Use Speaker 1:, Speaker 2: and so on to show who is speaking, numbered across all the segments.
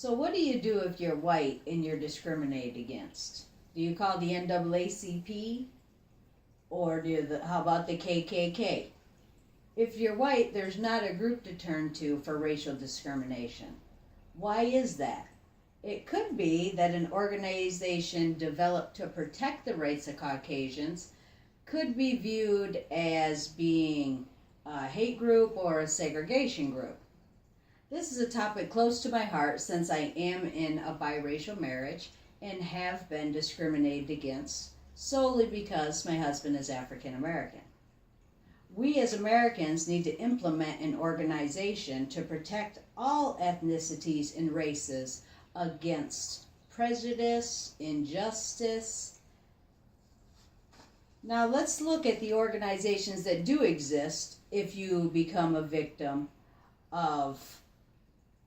Speaker 1: So what do you do if you're white and you're discriminated against? Do you call the NAACP or how about the KKK? If you're white, there's not a group to turn to for racial discrimination. Why is that? It could be that an organization developed to protect the rights of Caucasians could be viewed as being a hate group or a segregation group. This is a topic close to my heart since I am in a biracial marriage and have been discriminated against solely because my husband is African American. We as Americans need to implement an organization to protect all ethnicities and races against prejudice, injustice. Now let's look at the organizations that do exist if you become a victim of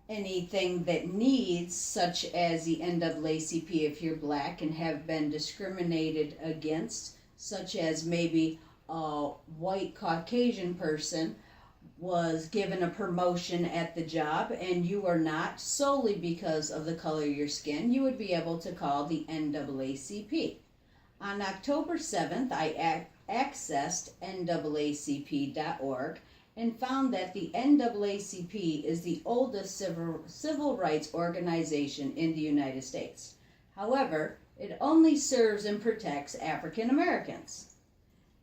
Speaker 1: anything that needs, such as the NAACP if you're black and have been discriminated against, such as maybe a white Caucasian person was given a promotion at the job and you are not, solely because of the color of your skin, you would be able to call the NAACP. On October 7th, I accessed NAACP.org and found that the NAACP is the oldest civil rights organization in the United States. However, it only serves and protects African Americans.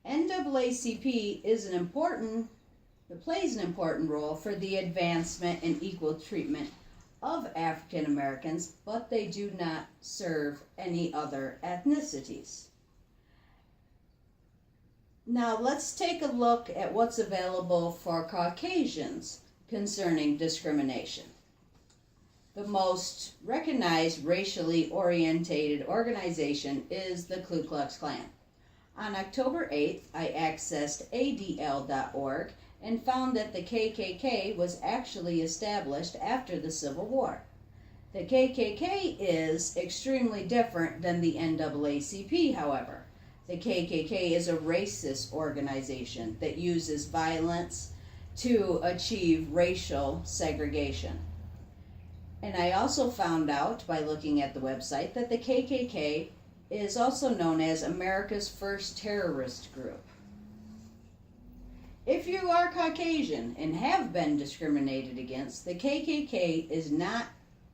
Speaker 1: NAACP plays an important role for the advancement and equal treatment of African Americans, but they do not serve any other ethnicities. Now let's take a look at what's available for Caucasians concerning discrimination. The most recognized racially orientated organization is the Ku Klux Klan. On October 8th, I accessed ADL.org and found that the KKK was actually established after the Civil War. The KKK is extremely different than the NAACP, however. The KKK is a racist organization that uses violence to achieve racial segregation. And I also found out by looking at the website that the KKK is also known as America's first terrorist group. If you are Caucasian and have been discriminated against, the KKK is not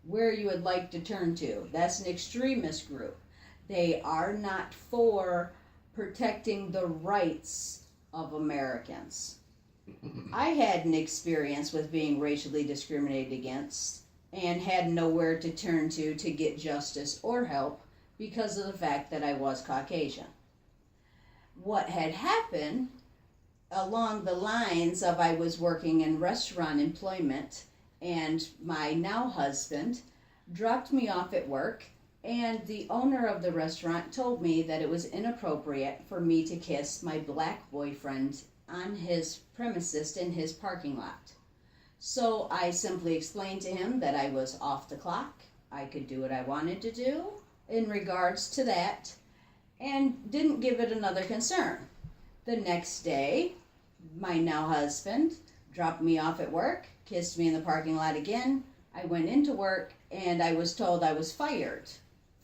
Speaker 1: where you would like to turn to. That's an extremist group. They are not for protecting the rights of Americans. I had an experience with being racially discriminated against and had nowhere to turn to get justice or help because of the fact that I was Caucasian. What had happened along the lines of I was working in restaurant employment and my now husband dropped me off at work, and the owner of the restaurant told me that it was inappropriate for me to kiss my black boyfriend on his premises in his parking lot. So I simply explained to him that I was off the clock. I could do what I wanted to do in regards to that and didn't give it another concern. The next day, my now husband dropped me off at work, kissed me in the parking lot again. I went into work and I was told I was fired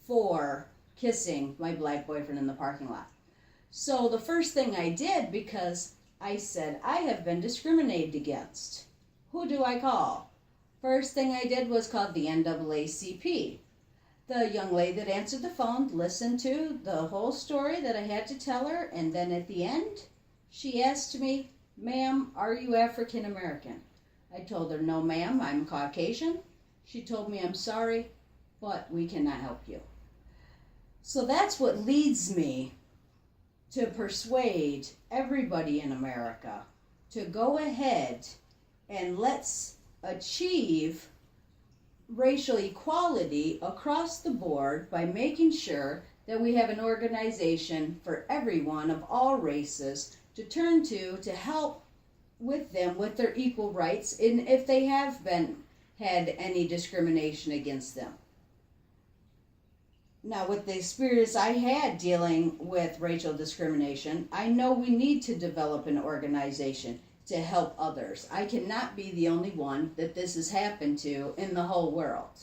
Speaker 1: for kissing my black boyfriend in the parking lot. So the first thing I did, because I said I have been discriminated against, who do I call? First thing I did was call the NAACP. The young lady that answered the phone listened to the whole story that I had to tell her, and then at the end, she asked me, "Ma'am, are you African American?" I told her, "No, ma'am, I'm Caucasian." She told me, "I'm sorry, but we cannot help you." So that's what leads me to persuade everybody in America to go ahead and let's achieve racial equality across the board by making sure that we have an organization for everyone of all races to turn to help with them with their equal rights in if they have had any discrimination against them. Now, with the experience I had dealing with racial discrimination, I know we need to develop an organization to help others. I cannot be the only one that this has happened to in the whole world.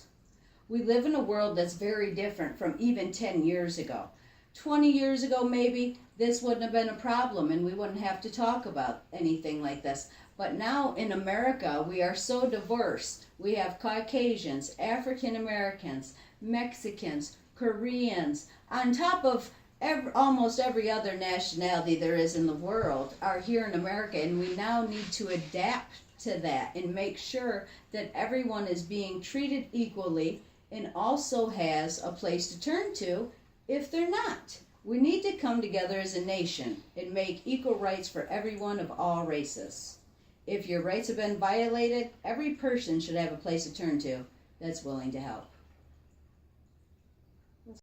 Speaker 1: We live in a world that's very different from even 10 years ago. 20 years ago, maybe, this wouldn't have been a problem and we wouldn't have to talk about anything like this. But now in America, we are so diverse. We have Caucasians, African Americans, Mexicans, Koreans, on top of almost every other nationality there is in the world are here in America, and we now need to adapt to that and make sure that everyone is being treated equally and also has a place to turn to if they're not. We need to come together as a nation and make equal rights for everyone of all races. If your rights have been violated, every person should have a place to turn to that's willing to help.